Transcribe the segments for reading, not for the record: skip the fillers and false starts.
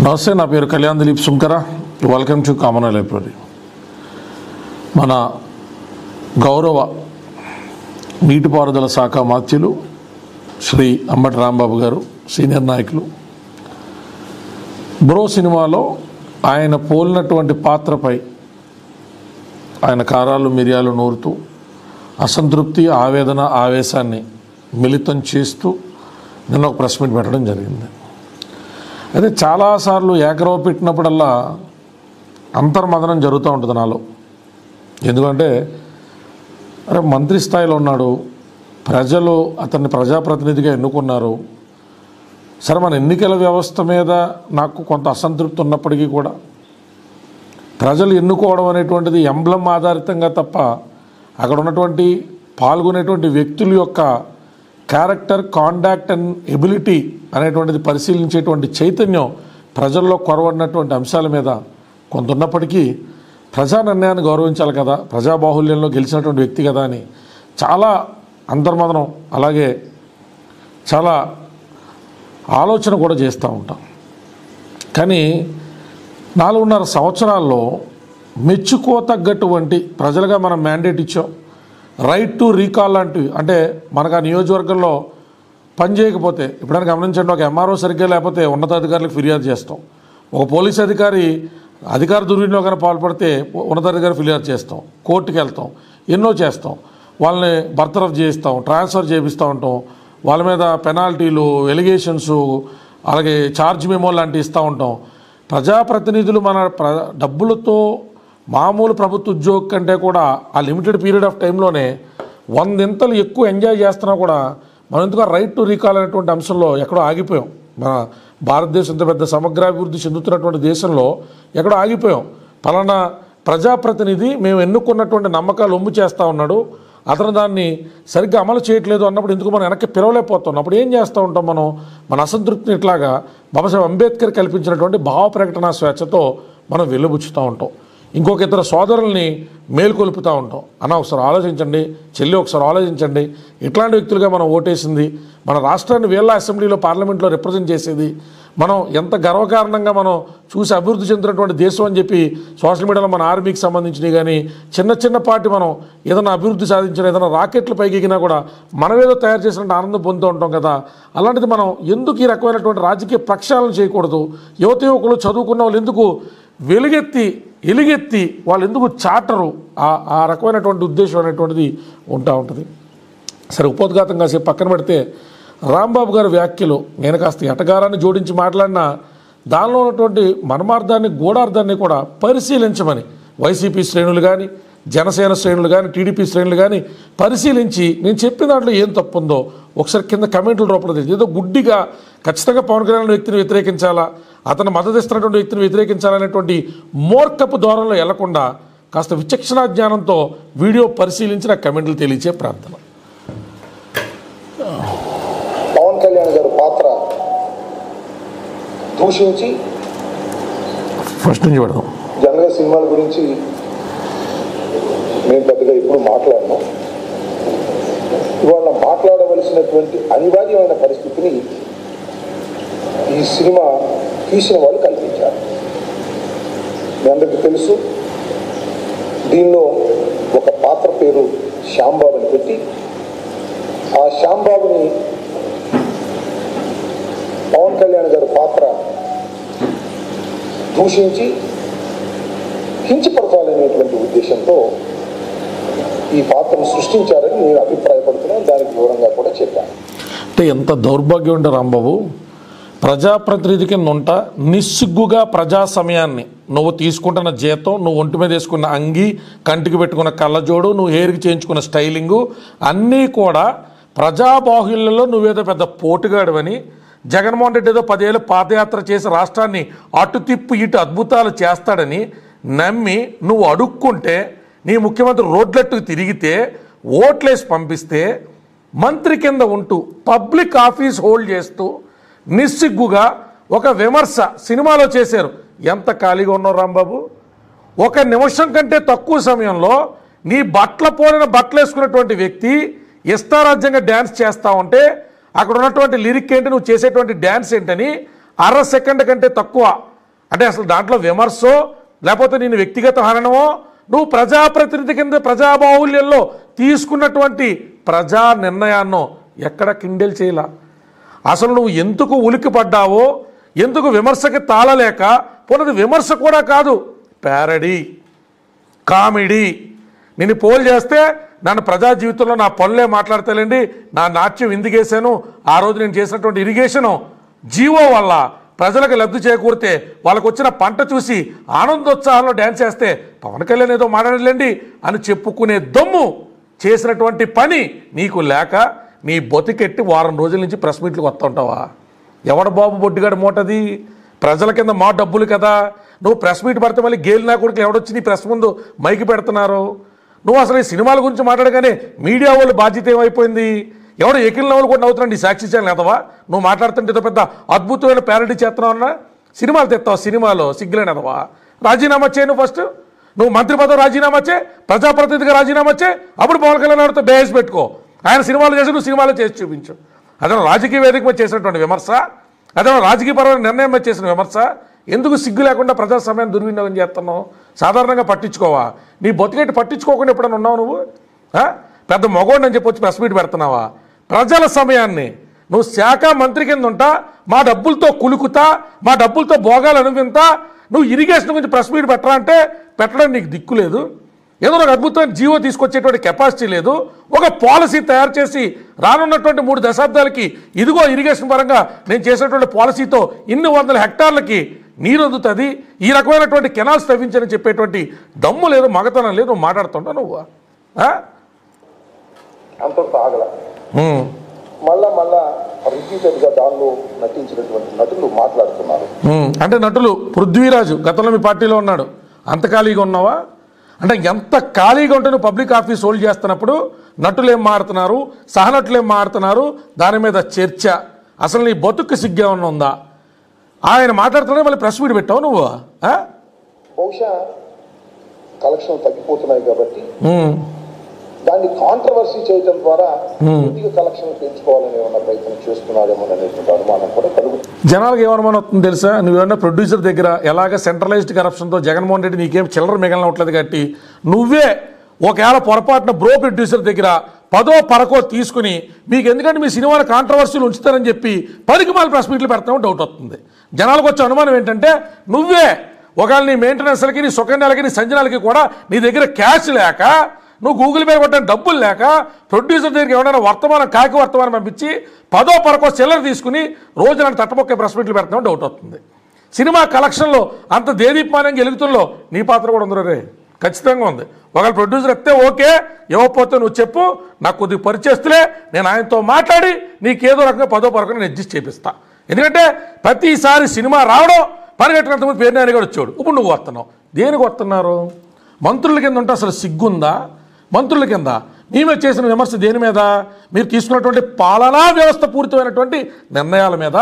నమస్తే, నా పేరు Kalyan Dilip Sunkara. Welcome to common library. మన గౌరవ నీటిపారుదల శాఖ మంత్రులు శ్రీ అంబటి రాంబాబు గారు, సీనియర్ నాయకులు, బ్రో సినిమాలో ఆయన పోలినటువంటి పాత్రపై ఆయన కారాలు మిరియాలు నూరుతూ అసంతృప్తి, ఆవేదన, ఆవేశాన్ని మిళితం చేస్తూ నిన్న ఒక ప్రెస్ మీట్ పెట్టడం జరిగింది. అయితే చాలాసార్లు ఏకరవ పెట్టినప్పుడల్లా అంతర్మదనం జరుగుతూ ఉంటుంది నాలో. ఎందుకంటే అరే, మంత్రి స్థాయిలో ఉన్నాడు, ప్రజలు అతన్ని ప్రజాప్రతినిధిగా ఎన్నుకున్నారు. సరే, మన ఎన్నికల వ్యవస్థ మీద నాకు కొంత అసంతృప్తి ఉన్నప్పటికీ కూడా ప్రజలు ఎన్నుకోవడం అనేటువంటిది ఎంబ్లం ఆధారితంగా తప్ప అక్కడ ఉన్నటువంటి పాల్గొనేటువంటి వ్యక్తుల యొక్క క్యారెక్టర్, కాండాక్ట్ అండ్ ఎబిలిటీ అనేటువంటిది పరిశీలించేటువంటి చైతన్యం ప్రజల్లో కొరవడినటువంటి అంశాల మీద కొంత ఉన్నప్పటికీ ప్రజా నిర్ణయాన్ని గౌరవించాలి కదా, ప్రజాబాహుల్యంలో గెలిచినటువంటి వ్యక్తి కదా అని చాలా అంతర్మదనం, అలాగే చాలా ఆలోచన కూడా చేస్తూ ఉంటాం. కానీ 4.5 సంవత్సరాల్లో మెచ్చుకోతగ్గటువంటి ప్రజలుగా మనం మ్యాండేట్ ఇచ్చాం. రైట్ టు రీకాల్ లాంటివి, అంటే మనకు ఆ నియోజకవర్గంలో పని చేయకపోతే, ఎప్పుడైనా గమనించండి, ఒక ఎంఆర్ఓ సరిగ్గా లేకపోతే ఉన్నతాధికారులకు ఫిర్యాదు చేస్తాం. ఒక పోలీస్ అధికార దుర్వినియోగానికి పాల్పడితే ఉన్నతాధికారి ఫిర్యాదు చేస్తాం, కోర్టుకు వెళ్తాం, ఎన్నో చేస్తాం. వాళ్ళని బర్తరఫ్ చేయిస్తాం, ట్రాన్స్ఫర్ చేపిస్తూ ఉంటాం, వాళ్ళ మీద పెనాల్టీలు, ఎలిగేషన్స్, అలాగే ఛార్జ్ మెమో లాంటివి ఇస్తూ ఉంటాం. ప్రజాప్రతినిధులు మన డబ్బులతో మామూలు ప్రభుత్వ ఉద్యోగం కంటే కూడా ఆ లిమిటెడ్ పీరియడ్ ఆఫ్ టైంలోనే 100 ఎక్కువ ఎంజాయ్ చేస్తున్నా కూడా మనం ఎందుకు రైట్ టు రీకాల్ అనేటువంటి అంశంలో ఎక్కడో ఆగిపోయాం. మన భారతదేశం ఇంత పెద్ద సమగ్రాభివృద్ధి చెందుతున్నటువంటి దేశంలో ఎక్కడో ఆగిపోయాం. పలానా ప్రజాప్రతినిధి మేము ఎన్నుకున్నటువంటి నమ్మకాలు ఒమ్ము చేస్తూ ఉన్నాడు, అతను దాన్ని సరిగ్గా అమలు చేయట్లేదు అన్నప్పుడు ఎందుకు మనం వెనక్కి పిలవలేకపోతున్నాం. అప్పుడు ఏం చేస్తూ ఉంటాం, మన అసంతృప్తిని ఇట్లాగా బాబాసాహెబ్ అంబేద్కర్ కల్పించినటువంటి భావ ప్రకటన స్వేచ్ఛతో మనం వెలుబుచ్చుతూ ఉంటాం. ఇంకొక ఇతర సోదరుల్ని మేలుకొలుపుతూ ఉంటాం. అన్న ఒకసారి ఆలోచించండి, చెల్లి ఒకసారి ఆలోచించండి, ఇట్లాంటి వ్యక్తులుగా మనం ఓటేసింది, మన రాష్ట్రాన్ని వీళ్ళ అసెంబ్లీలో పార్లమెంట్లో రిప్రజెంట్ చేసేది, మనం ఎంత గర్వకారణంగా మనం చూసి అభివృద్ధి చెందినటువంటి దేశం అని చెప్పి సోషల్ మీడియాలో మన ఆర్మీకి సంబంధించినవి కానీ చిన్న పార్టీ మనం ఏదైనా అభివృద్ధి సాధించిన, ఏదైనా రాకెట్లు పైకి ఎగినా కూడా మనమేదో తయారు చేసినట్టు ఆనందం పొందుతూ ఉంటాం కదా. అలాంటిది మనం ఎందుకు ఈ రకమైనటువంటి రాజకీయ ప్రక్షాళన చేయకూడదు? యువకులు చదువుకున్న వాళ్ళు ఎందుకు ఎలుగెత్తి వాళ్ళు ఎందుకు చాటరు? ఆ రకమైనటువంటి ఉద్దేశం అనేటువంటిది ఉంటుంది. సరే, ఉపోద్ఘాతం కాసేపు పక్కన పెడితే రాంబాబు గారి వ్యాఖ్యలు నేను కాస్త ఎటగారాన్ని జోడించి మాట్లాడినా దానిలో ఉన్నటువంటి మర్మార్థాన్ని, గూఢార్థాన్ని కూడా పరిశీలించమని వైసీపీ శ్రేణులు కానీ, జనసేన శ్రేణులు కానీ, టీడీపీ శ్రేణులు కానీ పరిశీలించి నేను చెప్పిన దాంట్లో ఏం తప్పుందో ఒకసారి కింద కమెంట్ల రూపంలో తెలియదు. ఏదో గుడ్డిగా ఖచ్చితంగా పవన్ కళ్యాణ్ వ్యక్తిని వ్యతిరేకించాలా, అతను మద్దతు ఇస్తున్నటువంటి వ్యక్తిని వ్యతిరేకించాలనేటువంటి మూర్ఖపు ధోరణిలో వెళ్లకుండా కాస్త విచక్షణ జ్ఞానంతో వీడియో పరిశీలించిన కమెంట్లు తెలియచే ప్రార్థన. పవన్ కళ్యాణ్ గారు పాత్ర దూషించి ఫస్ట్ నుంచి పెడదాం. జనరల్ సినిమాల గురించి మేము పెద్దగా ఇప్పుడు మాట్లాడినాం. ఇవాళ మాట్లాడవలసినటువంటి అనివార్యమైన పరిస్థితిని ఈ సినిమా తీసిన వాళ్ళు కల్పించారు. మీ అందరికీ తెలుసు, దీనిలో ఒక పాత్ర పేరు శ్యాంబాబుని పెట్టి ఆ శ్యాంబాబుని పవన్ కళ్యాణ్ గారి పాత్ర దూషించి కించపరచాలనేటువంటి ఉద్దేశంతో ఈ పాత్రను సృష్టించారని నేను అభిప్రాయపడుతున్నాను. దానికి వివరంగా కూడా చెప్పాను. అంటే ఎంత దౌర్భాగ్యం ఉంటే రాంబాబు, ప్రజాప్రతినిధి కింద ఉంటా నిస్సిగ్గుగా ప్రజా సమయాన్ని, నువ్వు తీసుకుంటున్న జీతం, నువ్వు ఒంటి మీద వేసుకున్న అంగి, కంటికి పెట్టుకున్న కళ్ళజోడు, నువ్వు హెయిర్కి చేయించుకున్న స్టైలింగు అన్నీ కూడా ప్రజాబాహుళ్యంలో నువ్వేదో పెద్ద పోటుగాడువని, జగన్మోహన్ రెడ్డి ఏదో 10 ఏళ్ళు పాదయాత్ర చేసి రాష్ట్రాన్ని అటు తిప్పు ఇటు అద్భుతాలు చేస్తాడని నమ్మి నువ్వు అడుక్కుంటే, నీ ముఖ్యమంత్రి రోడ్లెట్టుకు తిరిగితే, ఓట్లేసి పంపిస్తే, మంత్రి కింద ఉంటూ పబ్లిక్ ఆఫీస్ హోల్డ్ చేస్తూ నిస్సిగ్గుగా ఒక విమర్శ సినిమాలో చేశారు. ఎంత ఖాళీగా ఉన్నావు రాంబాబు? 1 నిమిషం కంటే తక్కువ సమయంలో నీ పోలిన బట్టలు వేసుకున్నటువంటి వ్యక్తి ఇష్టారాజ్యంగా డ్యాన్స్ చేస్తూ ఉంటే అక్కడ ఉన్నటువంటి లిరిక్ ఏంటి, నువ్వు చేసేటువంటి డ్యాన్స్ ఏంటని అర సెకండ్ కంటే తక్కువ, అంటే అసలు దాంట్లో విమర్శో లేకపోతే నేను వ్యక్తిగత హననమో, నువ్వు ప్రజాప్రతినిధి కింద ప్రజాబాహుల్యంలో తీసుకున్నటువంటి ప్రజా నిర్ణయాన్నో ఎక్కడ కిండెల్ చేయలా. అసలు నువ్వు ఎందుకు ఉలిక్కి పడ్డావో, ఎందుకు విమర్శకి తాళలేక, పోనది విమర్శ కూడా కాదు, ప్యారడీ, కామెడీ. నేను పోల్ చేస్తే నన్ను ప్రజా జీవితంలో నా పనులే మాట్లాడతానండి, నా నాట్యం ఎందుకేసాను, ఆ రోజు నేను చేసినటువంటి ఇరిగేషను జీవో వల్ల ప్రజలకు లబ్ధి చేకూరితే వాళ్ళకు వచ్చిన పంట చూసి ఆనందోత్సాహంలో డ్యాన్స్ చేస్తే పవన్ కళ్యాణ్ ఏదో మాట్లాడలేండి అని చెప్పుకునే దమ్ము చేసినటువంటి పని నీకు లేక నీ బతికెట్టి వారం రోజుల నుంచి ప్రెస్ మీట్లకు వస్తూ ఉంటావా? ఎవడ బాబు బొడ్డిగాడు మూటది? ప్రజల కింద మా డబ్బులు కదా. నువ్వు ప్రెస్ మీట్ పడితే మళ్ళీ గేలినా కొడుకు ఎవడొచ్చి నీ ప్రెస్ ముందు మైకి పెడుతున్నారు? నువ్వు అసలు ఈ సినిమాల గురించి మాట్లాడగానే మీడియా వాళ్ళు బాధ్యత ఏమైపోయింది? ఎవడో ఎకిల్ వాళ్ళు కూడా నవ్వుతున్నాడు నీ సాక్షి ఛానల్ ఎదవా. నువ్వు మాట్లాడుతుంటే ఏదో పెద్ద అద్భుతమైన ప్యారడీ చేస్తున్నావు అన్నా, సినిమాలు తెస్తావు, సినిమాలో సిగ్గులేని ఎదవా. రాజీనామా చేయను, ఫస్ట్ నువ్వు మంత్రి పదవి రాజీనామా చే, ప్రజాప్రతినిధిగా రాజీనామా చే, అప్పుడు పవన్ కళ్యాణ్ గారితో బేస్ పెట్టుకో. ఆయన సినిమాలు చేసి నువ్వు సినిమాలో చేసి చూపించు. అతను రాజకీయ వేదిక మీద చేసినటువంటి విమర్శ, అతను రాజకీయపరమైన నిర్ణయం మీద చేసిన విమర్శ. ఎందుకు సిగ్గు లేకుండా ప్రజా సమయాన్ని దుర్వినియోగం చేస్తున్నావు? సాధారణంగా పట్టించుకోవా? నీ బతికేటి పట్టించుకోకుండా ఎప్పుడైనా ఉన్నావు నువ్వు? పెద్ద మగోడు అని చెప్పి వచ్చి ప్రెస్ మీట్ పెడుతున్నావా? ప్రజల సమయాన్ని నువ్వు శాఖ మంత్రి కింద ఉంటా, మా డబ్బులతో కులుకుతా, మా డబ్బులతో భోగాలు అనుభవింతా, నువ్వు ఇరిగేషన్ గురించి ప్రెస్ మీట్ పెట్టరా అంటే పెట్టడం నీకు దిక్కు లేదు. ఏదో ఒక అద్భుతమైన జీవో తీసుకొచ్చేటువంటి కెపాసిటీ లేదు. ఒక పాలసీ తయారు చేసి రానున్నటువంటి 3 దశాబ్దాలకి ఇదిగో ఇరిగేషన్ పరంగా నేను చేసినటువంటి పాలసీతో ఇన్ని వందల హెక్టార్లకి నీరు అందుతుంది, ఈ రకమైనటువంటి కెనాల్స్ తవ్వించని చెప్పేటువంటి దమ్ము లేదు, మగతనం లేదు. నువ్వు మాట్లాడుతుంటావు నువ్వు అంతటితో ఆగల. మళ్ళా రిపీటెడ్గా దానిలో నటించినటువంటి నటులు మాట్లాడుతున్నారు. అంటే నటులు పృథ్వీరాజు గతంలో మీ పార్టీలో ఉన్నాడు, అంత ఖాళీగా ఉన్నావా? అంటే ఎంత ఖాళీగా ఉంటే నువ్వు పబ్లిక్ ఆఫీస్ హోల్డ్ చేస్తున్నప్పుడు నటులు ఏం మారుతున్నారు, సహనటులు ఏం మారుతున్నారు, దాని మీద చర్చ. అసలు నీ బతుకు సిగ్గేమన్నా ఉందా? ఆయన మాట్లాడుతున్నా మళ్ళీ ప్రెస్ మీట్ పెట్టావు నువ్వు. బహుశా కలెక్షన్ తగ్గిపోతున్నాయి కాబట్టి దాన్ని కాంట్రవర్సీ చేయడం ద్వారా కొద్దిగా కలెక్షన్ పెంచుకోవాలని ఉన్న ప్రయత్నం చేస్తున్నాడేమో అనేటువంటి అనుమానం కూడా కలుగుతుంది. జనాలకు ఏమనుమానం వస్తుంది తెలుసా? నువ్వేమన్నా ప్రొడ్యూసర్ దగ్గర ఎలాగ సెంట్రలైజ్డ్ కరప్షన్తో జగన్మోహన్ రెడ్డి నీకేం చిల్లర మిగలనట్లేదు కాబట్టి నువ్వే ఒకవేళ పొరపాటున బ్రో ప్రొడ్యూసర్ దగ్గర 10ో 12కో తీసుకుని మీకు ఎందుకంటే మీ సినిమాల కాంట్రవర్సీలు ఉంచుతారని చెప్పి 10కి మాలు ప్రెస్ మీట్లు పెడతామో డౌట్ వస్తుంది. జనాలకు వచ్చే అనుమానం ఏంటంటే నువ్వే ఒకవేళ నీ మెయింటెనెన్స్లకి, నీ సుకన్యాలకి, నీ సంజనాలకి కూడా నీ దగ్గర క్యాష్ లేక, నువ్వు గూగుల్ పే కొట్టడానికి డబ్బులు లేక ప్రొడ్యూసర్ దగ్గరికి ఎవరైనా కాకి వర్తమానం పంపించి 10ో 12కో చిల్లర తీసుకుని రోజు నన్ను తట్టబొక్కే ప్రెస్ మీట్లు పెడతామో డౌట్ వస్తుంది. సినిమా కలెక్షన్లో అంత దేదీప్మానంగా ఎలుగుతుల్లో నీ పాత్ర కూడా ఉందిరా రే, ఖచ్చితంగా ఉంది. ఒకవేళ ప్రొడ్యూసర్ ఎత్తే ఓకే, ఇవ్వకపోతే నువ్వు చెప్పు, నాకు కొద్దిగా పరిచేస్తులే, నేను ఆయనతో మాట్లాడి నీకేదో రకంగా 10ో 12కో నేను అడ్జస్ట్ చేపిస్తా. ఎందుకంటే ప్రతిసారి సినిమా రావడం పరిగెట్టినంతమంది పేరు నాని కూడా వచ్చాడు. ఇప్పుడు నువ్వు వస్తున్నావు, దేనికి వస్తున్నారు? మంత్రుల కింద ఉంటే అసలు సిగ్గుందా? మంత్రుల కింద మేమే చేసిన విమర్శ దేని మీద? మీరు తీసుకున్నటువంటి పాలనా వ్యవస్థ పూరితమైనటువంటి నిర్ణయాల మీద.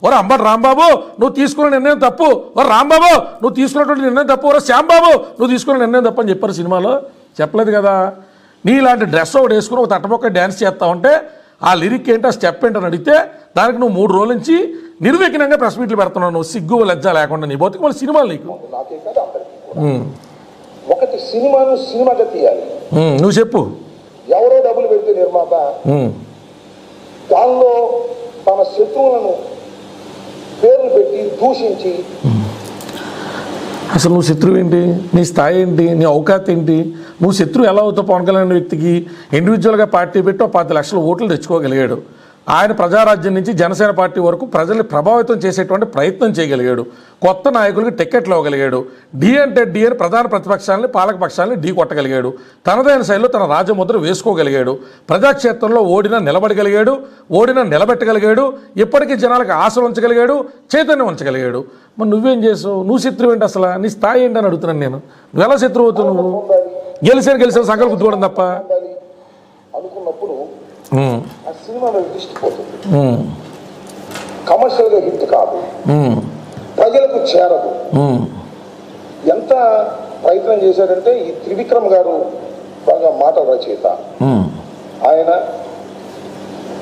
ఓరే అంబటి రాంబాబు నువ్వు తీసుకున్న నిర్ణయం తప్పు, ఓ రాంబాబు నువ్వు తీసుకున్నటువంటి నిర్ణయం తప్పు, ఓరే శ్యాంబాబు నువ్వు తీసుకున్న నిర్ణయం తప్పు అని చెప్పారు సినిమాలో. చెప్పలేదు కదా. నీ ఇలాంటి డ్రెస్ ఒకటి వేసుకుని ఒక తట్టపొక్క డ్యాన్స్ చేస్తా ఉంటే ఆ లిరిక్ ఏంటి, ఆ స్టెప్ ఏంటని అడిగితే దానికి నువ్వు 3 రోజుల నుంచి నిర్విఘ్నంగా ప్రెస్ మీట్లు పెడుతున్నావు. నువ్వు సిగ్గు లజ్జ లేకుండా నీ బతుకు మళ్ళీ సినిమాలు నీకు. నాకే కాదు అందరికీ కూడా. ఒకటి సినిమాను సినిమాగా తీయాలి. నువ్వు చెప్పు. ఎవరో డబ్బులు పెడితే నిర్మాత దానిలో తన శత్రువులను పేర్లు పెట్టి దూషించి, అసలు నువ్వు శత్రువు ఏంటి? నీ స్థాయి ఏంటి? నీ అవకాశం ఏంటి? నువ్వు శత్రువు ఎలా అవుతావు? పవన్ కళ్యాణ్ వ్యక్తికి ఇండివిజువల్గా పార్టీ పెట్టి 10 లక్షల ఓట్లు తెచ్చుకోగలిగాడు. ఆయన ప్రజారాజ్యం నుంచి జనసేన పార్టీ వరకు ప్రజల్ని ప్రభావితం చేసేటువంటి ప్రయత్నం చేయగలిగాడు. కొత్త నాయకులకి టికెట్లు ఇవ్వగలిగాడు. డి అంటే డి అని ప్రధాన ప్రతిపక్షాలని, పాలక పక్షాలని ఢీ కొట్టగలిగాడు. తనదైన శైలిలో తన రాజముద్ర వేసుకోగలిగాడు. ప్రజాక్షేత్రంలో ఓడినా నిలబడగలిగాడు, ఓడినా నిలబెట్టగలిగాడు. ఇప్పటికీ జనాలకు ఆశలు ఉంచగలిగాడు, చైతన్యం ఉంచగలిగాడు. మరి నువ్వేం చేసావు? నువ్వు శత్రువు ఏంటి? అసలు నీ స్థాయి ఏంటి అని అడుగుతున్నాను నేను. నువ్వు ఎలా శత్రువు అవుతావు? నువ్వు గెలిచిన సంకల్పం గుర్తుకోవడం తప్ప అనుకున్నప్పుడు ఆ సినిమా మీద దృష్టి పోతుంది. కమర్షియల్గా హిట్ కాదు, ప్రజలకు చేరదు. ఎంత ప్రయత్నం చేశారంటే ఈ త్రివిక్రమ్ గారు బాగా మాటల రచయిత. ఆయన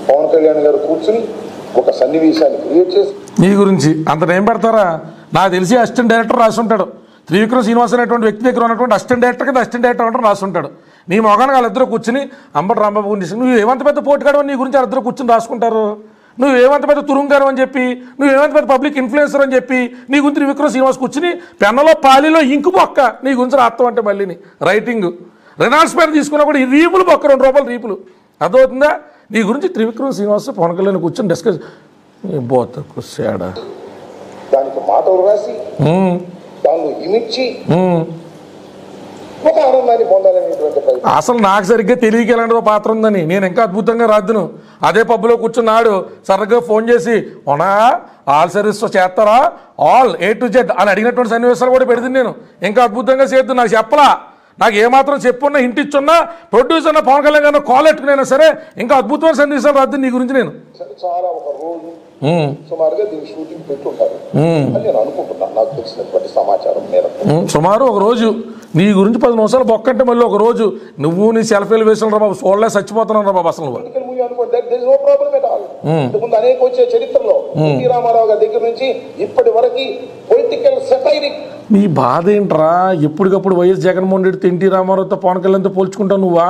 పవన్ కళ్యాణ్ గారు కూర్చుని ఒక సన్నివేశాన్ని క్రియేట్ చేసి నీ గురించి అంత టైం పెడతారా? నాకు తెలిసి అసిస్టెంట్ డైరెక్టర్ రాసి ఉంటాడు. త్రివిక్రమ్ శ్రీనివాస్ అనేటువంటి వ్యక్తి దగ్గర ఉన్నటువంటి అసిస్టెంట్ డైరెక్టర్ కింద అసిస్టెంట్ డైరెక్టర్ అంటే రాసి ఉంటాడు. నీ మొగానికి వాళ్ళిద్దరూ కూర్చుని అంబటి రాంబాబు గురించి నువ్వు ఏమంత పెద్ద పోటీగాడు నీ గురించి వాళ్ళిద్దరూ కూర్చుని రాసుకుంటారు. నువ్వు ఏమంత పెద్ద తురుంగారు అని చెప్పి, నువ్వు ఏమంత పెద్ద పబ్లిక్ ఇన్ఫ్లుయెన్సర్ అని చెప్పి నీ గురించి త్రివిక్రమ్ శ్రీనివాస్ కూర్చుని పెన్నలో పాలిలో ఇంకు బొక్క నీ గురించి రాస్తాం అంటే మళ్ళీని రైటింగ్ రెనాల్డ్స్ పేరు తీసుకున్నా కూడా ఈ రీపులు బొక్క ₹2 రీపులు అర్థమవుతుందా? నీ గురించి త్రివిక్రమ్ శ్రీనివాస్ పవన్ కళ్యాణ్ కూర్చొని డిస్కస్ బోతేడా దానికి మాటలు రాసి దాన్ని ఇమిడ్చి ఒక ఆనందాన్ని పొందాలనేటువంటి ప్రయత్నం. అసలు నాకు సరిగ్గా తెలియక ఎలాంటి పాత్ర ఉందని నేను ఇంకా అద్భుతంగా రాద్దును. అదే పబ్లో కూర్చున్నాడు సరిగ్గా ఫోన్ చేసి ఓనా ఆల్ సర్వీస్ చేస్తారా ఆల్ A to Z అని అడిగినటువంటి సన్నివేశాలు కూడా పెడుతుంది. నేను ఇంకా అద్భుతంగా చేద్దు. నాకు చెప్పలా, నాకు ఏమాత్రం చెప్పున్నా ఇంటి ఇచ్చున్నా ప్రొడ్యూసర్ అన్న పవన్ కళ్యాణ్ గారిని కాల్ ఎట్టుకునైనా సరే ఇంకా అద్భుతమైన సన్నివేశాలు రాద్దు నీ గురించి. నేను చాలా ఒక రోజు సుమారుగా దీన్ని షూటింగ్ పెట్టుంటారు అని నేను అనుకుంటున్నాను. నాకు తెలిసినటువంటి సమాచారం మేరకు సుమారు ఒక రోజు నీ గురించి 10 నిమిషాలు బొక్కంటే మళ్ళీ ఒక రోజు నువ్వు నీ సెల్ఫీలు వేసిన రా బాబు చూడలే చచ్చిపోతున్నావు రా బాబు. అసలు ముందు అనేక వచ్చే చరిత్రలో ఎన్టీ రామారావు గారి దగ్గర నుంచి ఇప్పటి వరకు పొలిటికల్ సెటైరిక్. నీ బాధ ఏంట్రా? ఎప్పటికప్పుడు వైఎస్ జగన్మోహన్ రెడ్డితో ఎన్టీ రామారావుతో పవన్ కళ్యాణ్తో పోల్చుకుంటావు. నువ్వా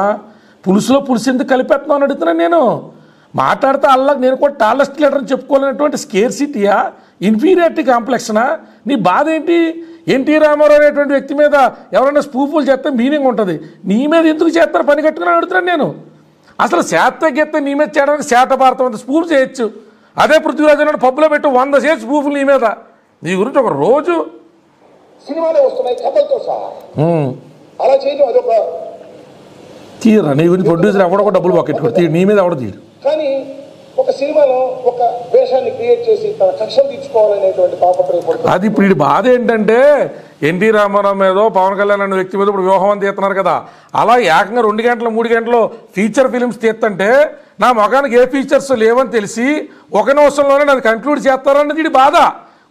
పులుసులో పులుసు ఎందుకు కలిపెడుతున్నావు అని అడుగుతున్నాను నేను. మాట్లాడితే అల్లాకి నేను కూడా టాలెస్ట్ లీడర్ అని చెప్పుకోవాలనేటువంటి స్కేర్సిటీయా ఇన్ఫీరియారిటీ కాంప్లెక్స్నా? నీ బాధ ఏంటి? ఎన్టీ రామారావు అనేటువంటి వ్యక్తి మీద ఎవరైనా స్పూఫులు చేస్తే మీనింగ్ ఉంటుంది. నీ మీద ఎందుకు చేస్తారు పని కట్టుకుని అడుగుతున్నాను నేను. అసలు శాత గెత్తే నీ మీద చేయడానికి శాత భారతం అంత స్పూఫ్ చేయొచ్చు. అదే పృథ్వీరాజ్ అన్నాడు పబ్బులో పెట్టు 100 చేయొచ్చు స్పూఫులు నీ మీద. నీ గురించి ఒక రోజు సినిమాలే వస్తున్నాయి కథలతో సహా. అలా చేయడం అదొక తీరా నీ గురించి ప్రొడ్యూసర్ ఎవడో డబ్బులు పాకెట్టుకో తీరు నీ మీద ఎవడో తీరు. కానీ ఒక సినిమాలో ఒక వేషాన్ని క్రియేట్ చేసి తన కక్షలు తీర్చుకోవాలనేటువంటి తాపత్రయపడుతుంది. అది ఇప్పుడు బాధ ఏంటంటే ఎన్టీ రామారావు మీద పవన్ కళ్యాణ్ అనే వ్యక్తి మీద ఇప్పుడు వ్యూహం అని తీస్తున్నారు కదా. అలా ఏకంగా 2 గంటలు 3 గంటలు ఫీచర్ ఫిలిమ్స్ తీస్తుంటే నా మొగానికి ఏ ఫీచర్స్ లేవని తెలిసి 1 నిమిషంలోనే నన్ను కంక్లూడ్ చేస్తారన్నది వీడి బాధ.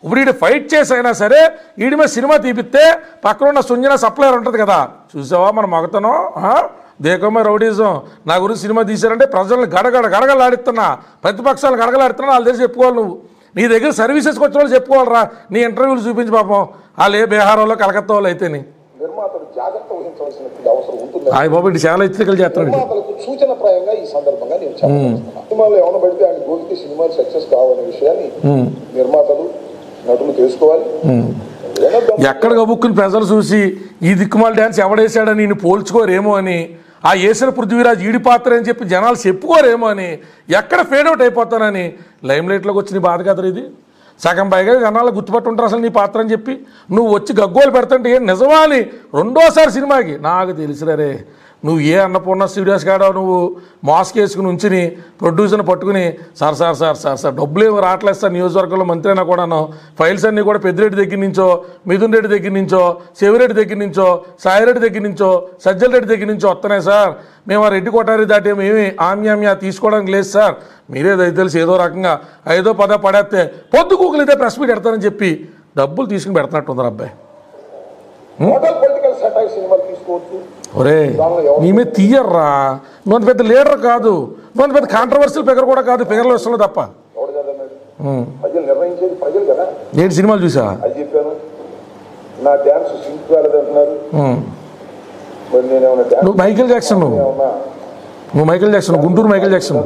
ఇప్పుడు వీడు ఫైట్ చేసైనా సరే వీడి మీద సినిమా తీపిస్తే పక్కన ఉన్న సుంజన సప్లయర్ ఉంటుంది కదా, చూసావా మన మగతనం దేకమ్మ రౌడీజం నా గురించి సినిమా తీశారంటే ప్రజలను గడగడలాడిస్తున్నా, ప్రతిపక్షాలు గడగలాడుతున్నా వాళ్ళు తెలిసి చెప్పుకోవాలి. నువ్వు నీ దగ్గర సర్వీసెస్కి వచ్చిన వాళ్ళు చెప్పుకోవాలరా. నీ ఇంటర్వ్యూలు చూపించి పాపం వాళ్ళు ఏ బీహార్లో కలకత్తా వాళ్ళు అయితే నిర్మాతలు జాగ్రత్త వహించవలసినటువంటి అవసరం ఉంటుంది. ఆయన బాబు ఇటు చాలా హెచ్చరికలు చేస్తున్నాడు. నిర్మాతలకు సూచనప్రాయంగా ఈ సందర్భంగా నేను చెప్పాను. సినిమాలో ఏమైనా పడితే ఆయన గోపికి సినిమాలు సక్సెస్ కావాలనే విషయాన్ని నిర్మాతలు నటులు తెలుసుకోవాలి. ఎక్కడ గబుక్కుని ప్రజలు చూసి ఈ దిక్కుమాల డ్యాన్స్ ఎవడేసాడని నేను పోల్చుకోరేమో అని, ఆ వేసిన పృథ్వీరాజ్ ఈడి పాత్ర అని చెప్పి జనాలు చెప్పుకోరేమో అని, ఎక్కడ ఫేడ్ అవుట్ అయిపోతానని లైమ్ లైట్లోకి వచ్చి నీ బాధ కదరు ఇది. సగం పైగా జనాలు గుర్తుపట్టుంటారు అసలు నీ పాత్ర అని చెప్పి. నువ్వు వచ్చి గగ్గోలు పెడుతుంటే ఏం నిజమా అని 2వ సినిమాకి నాకు తెలిసిరే నువ్వు ఏ అన్నపూర్ణ స్టూడియోస్ కాడో నువ్వు మాస్క్ వేసుకుని ఉంచుని ప్రొడ్యూసర్ని పట్టుకుని సార్ డబ్బులు ఏమో రావట్లేదు సార్, నియోజకవర్గంలో మంత్రి అయినా కూడాను ఫైల్స్ అన్నీ కూడా పెద్దిరెడ్డి దగ్గర నుంచో, మిథున్ రెడ్డి దగ్గర నుంచో, శివరెడ్డి దగ్గర నుంచో, సాయిరెడ్డి దగ్గర నుంచో, సజ్జల రెడ్డి దగ్గర నుంచో వస్తున్నాయి సార్. మేము ఆ రెడ్డి కొట్టారి దాటి ఏమి ఆమ్యామ్యా తీసుకోవడానికి లేదు సార్, మీరే తెలిసి ఏదో రకంగా 5-10 పడేస్తే పొద్దు కూకులు ఇదే ప్రెస్ మీట్ పెడతానని చెప్పి డబ్బులు తీసుకుని పెడుతున్నట్టుంది అబ్బాయి. ఒరే నీ మీద తీయర్రా, నువ్వు పెద్ద లీడర్ కాదు, నువ్వు పెద్ద కాంట్రవర్షియల్ ఫిగర్ కూడా కాదు, ఫిగర్లో వస్తున్నావు తప్ప. నేను సినిమాలు చూసా నువ్వు మైకేల్ జాక్సన్, నువ్వు Michael Jackson, Guntur Michael Jackson.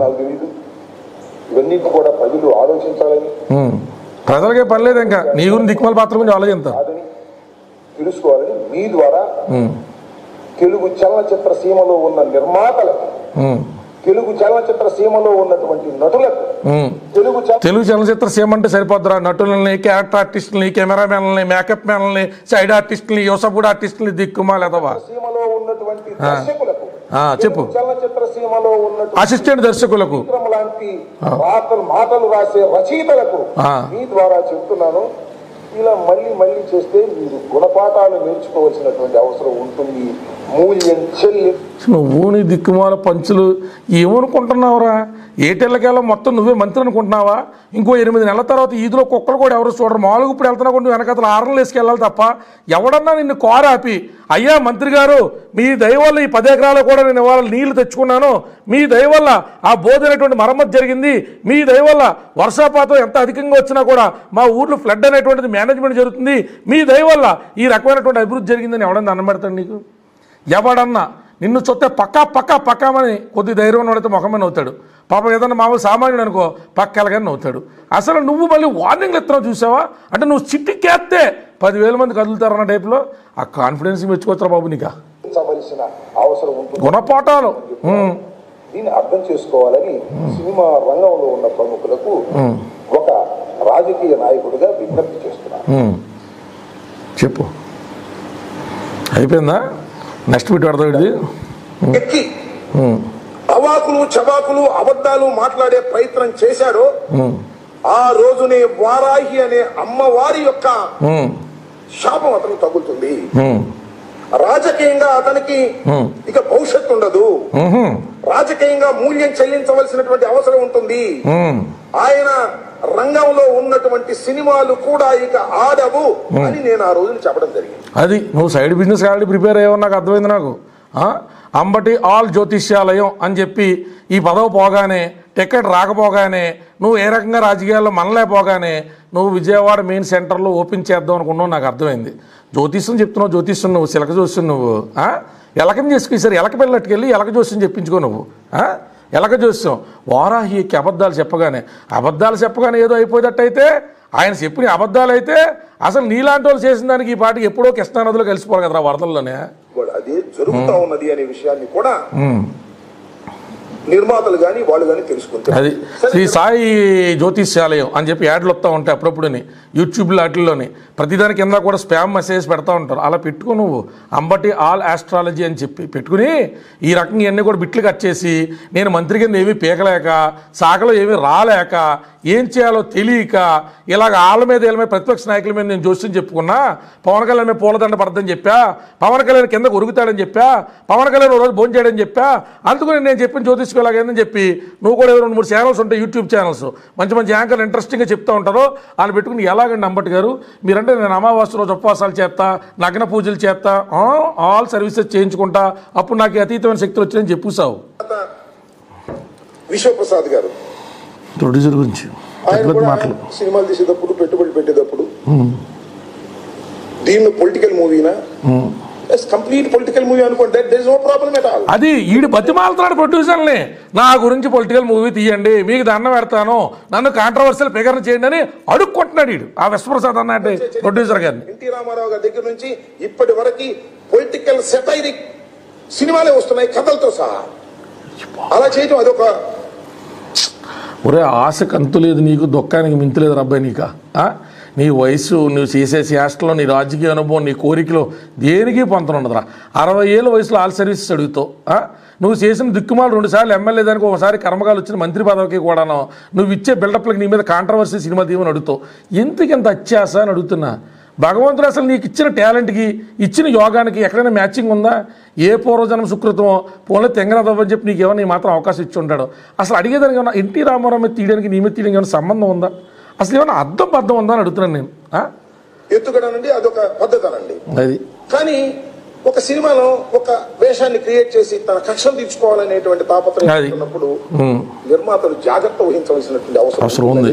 ఇవన్నీ కూడా ప్రజలు ఆలోచించాలని, ప్రజలకే పర్లేదు ఇంకా నీ గురించి దిక్కుమాల పాత్ర గురించి ఆలోచింత తెలుసుకోవాలని మీ ద్వారా తెలుగు చలనచిత్ర సీమలో ఉన్న నిర్మాతలకు, తెలుగు చలనచిత్ర సీమలో ఉన్నటువంటి నటులకు, తెలుగు చలనచిత్ర సీమ అంటే సరిపోద్దురా. నటులని, క్యారెక్టర్ ఆర్టిస్టులని, కెమెరామెన్లని, మేకప్ మ్యాన్లని, సైడ్ ఆర్టిస్టులని, యోసపుడు ఆర్టిస్టులని దిక్కుమాలేదవా సీమలో ఉన్నటువంటి దర్శకులకు, చెప్పు చలనచిత్ర సీమలో ఉన్నటువంటి అసిస్టెంట్ దర్శకులకు, లాంటి మాటలు రాసే రచయితలకు మీ ద్వారా చెప్తున్నాను, ఇలా మళ్ళీ చేస్తే మీరు గుణపాఠాలు నేర్చుకోవాల్సినటువంటి అవసరం ఉంటుంది. మూల్యం చెల్లి నువ్వు నీ దిక్కుమాల పంచులు ఏమనుకుంటున్నావురా? ఏటెళ్ళకేళ మొత్తం నువ్వే మంత్రి అనుకుంటున్నావా? ఇంకో 8 నెలల తర్వాత ఈదులో కుక్కలు కూడా ఎవరు చూడరు. మామూలుగా ఇప్పుడు వెళ్తున్నా కూడా నువ్వు వెనకాతల 6 నెలలు వేసుకెళ్ళాలి తప్ప ఎవడన్నా నిన్ను కోరాపి అయ్యా మంత్రి గారు మీ దయ వల్ల ఈ 10 ఎకరాలు కూడా నేను ఇవాళ నీళ్లు తెచ్చుకున్నాను, మీ దయ వల్ల ఆ బోధనేటువంటి మరమ్మతు జరిగింది, మీ దయ వల్ల వర్షాపాతం ఎంత అధికంగా వచ్చినా కూడా మా ఊర్లో ఫ్లడ్ అనేటువంటిది మేనేజ్మెంట్ జరుగుతుంది, మీ దయ వల్ల ఈ రకమైనటువంటి అభివృద్ధి జరిగిందని ఎవడన్నా అన్నబెడతాడు నీకు? ఎవడన్నా నిన్ను చూస్తే పక్కామని కొద్ది ధైర్యం నడితే ముఖమే నవ్వుతాడు. పాపం ఏదన్నా మామూలు సామాన్యుడు అనుకో పక్కెలగానే నవ్వుతాడు. అసలు నువ్వు మళ్ళీ వార్నింగ్లు ఎత్తున్నావు చూసావా? అంటే నువ్వు చిట్టికేస్తే 10,000 మంది కదులుతారన్న టైప్లో ఆ కాన్ఫిడెన్స్ మెచ్చుకోవచ్చురా బాబు నీకు అవసరం ఉంటుంది. గుణపాఠాలు దీన్ని అర్థం చేసుకోవాలని సినిమా రంగంలో ఉన్న ప్రముఖులకు ఒక రాజకీయ నాయకుడిగా విజ్ఞప్తి చేస్తున్నాను. చెప్పు, అయిపోయిందా? నెక్స్ట్ బిట్ పెడతాడు. ఎక్కి అవాకులు చవాకులు అబద్ధాలు మాట్లాడే ప్రయత్నం చేశాడో ఆ రోజునే వారాహి అనే అమ్మవారి యొక్క శాపం అతను తగులుతుంది. రాజకీయంగా అతనికి ఇక భవిష్యత్తు ఉండదు. రాజకీయంగా మూల్యం చెల్లించవలసినటువంటి అవసరం ఉంటుంది. ఆయన రంగంలో ఉన్నటువంటి సినిమాలు కూడా ఇక ఆడవు అని నేను ఆ రోజున చెప్పడం జరిగింది. అది నువ్వు సైడ్ బిజినెస్ ఆల్రెడీ ప్రిపేర్ అయ్యావు నాకు అర్థమైంది. నాకు అంబటి ఆల్ జ్యోతిష్యాలయం అని చెప్పి ఈ పదవి పోగానే టికెట్ రాకపోగానే నువ్వు ఏ రకంగా రాజకీయాల్లో మనలేకపోగానే నువ్వు విజయవాడ మెయిన్ సెంటర్లో ఓపెన్ చేద్దాం అనుకున్నావు నాకు అర్థమైంది. జ్యోతిష్యం చెప్తున్నావు, జ్యోతిష్యం నువ్వు చిలక జోస్యం నువ్వు ఎలకని చేసుకు ఈసారి ఎలక పిల్లట్టుకెళ్ళి ఎలక జోస్యం చెప్పించుకో నువ్వు. ఎలక జోస్యం వారాహికి అబద్ధాలు చెప్పగానే ఏదో అయిపోయేటట్టయితే ఆయన చెప్పిన అబద్ధాలు అయితే అసలు నీలాంటి వాళ్ళు చేసిన దానికి ఈ పాటికి ఎప్పుడో కృష్ణానదిలో కలిసిపోవాలి కదరా వరదల్లోనే. అదే జరుగుతా ఉన్నది అనే విషయాన్ని కూడా నిర్మాతలు కానీ వాళ్ళు కానీ తెలుసుకుంటారు. అది శ్రీ సాయి జ్యోతిష్యాలయం అని చెప్పి యాడ్లు వస్తూ ఉంటాయి అప్పుడప్పుడుని యూట్యూబ్లో వాటిల్లోని ప్రతిదాని కింద కూడా స్పామ్ మెసేజ్ పెడతా ఉంటారు. అలా పెట్టుకో నువ్వు అంబటి ఆల్ ఆస్ట్రాలజీ అని చెప్పి పెట్టుకుని ఈ రకంగా ఇవన్నీ కూడా బిట్లు కట్ చేసి నేను మంత్రి కింద ఏమీ పీకలేక శాఖలో ఏమీ రాలేక ఏం చేయాలో తెలియక ఇలాగ వాళ్ళ మీద వీళ్ళ మీద ప్రతిపక్ష నాయకుల మీద నేను జోస్యం చెప్పుకున్నా, పవన్ కళ్యాణ్ మీద పూలదండ పడద్దని చెప్పా, పవన్ కళ్యాణ్ కిందకు ఉరుగుతాడని చెప్పా, పవన్ కళ్యాణ్ రోజు భోజనం చేయడని చెప్పా, అందుకని నేను చెప్పిన జ్యోతిష్కులాగేందని చెప్పి నువ్వు కూడా 2-3 ఛానల్స్ ఉంటాయి యూట్యూబ్ ఛానల్స్ మంచి యాంకర్లు ఇంట్రెస్టింగ్గా చెప్తూ ఉంటారు. వాళ్ళు పెట్టుకుని ఎలాగండి అంబటి గారు మీరంటే నేను అమావాస్య రోజు ఉపవాసాలు చేస్తా, నగ్న పూజలు చేస్తా, ఆల్ సర్వీసెస్ చేయించుకుంటా, అప్పుడు నాకు అతీతమైన శక్తులు వచ్చినాయని చెప్పుసావు. విశ్వప్రసాద్ గారు ప్రొడ్యూసర్ గురించి మాటలు సినిమాలు తీసేటప్పుడు పెట్టుబడి పెట్టేటప్పుడు దీన్ని పొలిటికల్ మూవీనా కంప్లీట్ పొలిటికల్ మూవీ అనుకుంటే there is no problem at all. అది ఈడు బతిమాలుతున్నాడు ప్రొడ్యూసర్ని, నా గురించి పొలిటికల్ మూవీ తీయండి మీకు దండం పెడతాను నన్ను కాంట్రవర్షియల్ ఫిగర్ చేయండి అని అడుక్కుంటున్నాడు ఈడు ఆ విశ్వప్రసాద్ అన్న అంటే ప్రొడ్యూసర్ గారిని. ఎన్టీ రామారావు గారి దగ్గర నుంచి ఇప్పటి వరకు పొలిటికల్ సెటైరిక్ సినిమాలే వస్తున్నాయి కథలతో సహా. అలా చేయడం అదొక ఒరే ఆశ కంతు లేదు నీకు, దుఃఖానికి మింతు లేదు రబ్బాయి నీక. నీ వయసు నువ్వు చేసే చేష్టలో నీ రాజకీయ అనుభవం నీ కోరికలో దేనికి పొంతన ఉండదురా. 60 ఏళ్ళ వయసులో ఆల్ సర్వీసెస్ అడుగుతావు. నువ్వు చేసిన దిక్కుమాలు 2 సార్లు ఎమ్మెల్యే దానికి ఒకసారి కర్మకాలు వచ్చిన మంత్రి పదవికి కూడాను నువ్వు ఇచ్చే బిల్డప్లకి నీ మీద కాంట్రవర్సీ సినిమా తీయమని అడుగుతావు. ఎందుకంత అత్యాస అని అడుగుతున్నా. భగవంతుడు అసలు నీకు ఇచ్చిన టాలెంట్కి ఇచ్చిన యోగానికి ఎక్కడైనా మ్యాచింగ్ ఉందా? ఏ పూర్వజన్మ సుకృతమో పోలే తెంగనదవ్వని చెప్పి నీకు ఏమైనా నీ మాత్రం అవకాశం ఇచ్చి ఉంటాడు. అసలు అడిగేదానికి ఏమన్నా ఎన్టీ రామారావు మీద తీయడానికి నీ మీద తీయడానికి ఏమైనా సంబంధం ఉందా? అసలు ఏమైనా అర్థం ఉందా అని అడుగుతున్నాను నేను. ఎత్తుగడనండి అదొక పద్ధతనండి. అది కానీ ఒక సినిమాలో ఒక వేషాన్ని క్రియేట్ చేసి తన కక్షలు తీర్చుకోవాలనేటువంటి తాపత్రయం ఉన్నప్పుడు నిర్మాతలు జాగ్రత్త వహించవలసినటువంటి అవసరం ఉంది.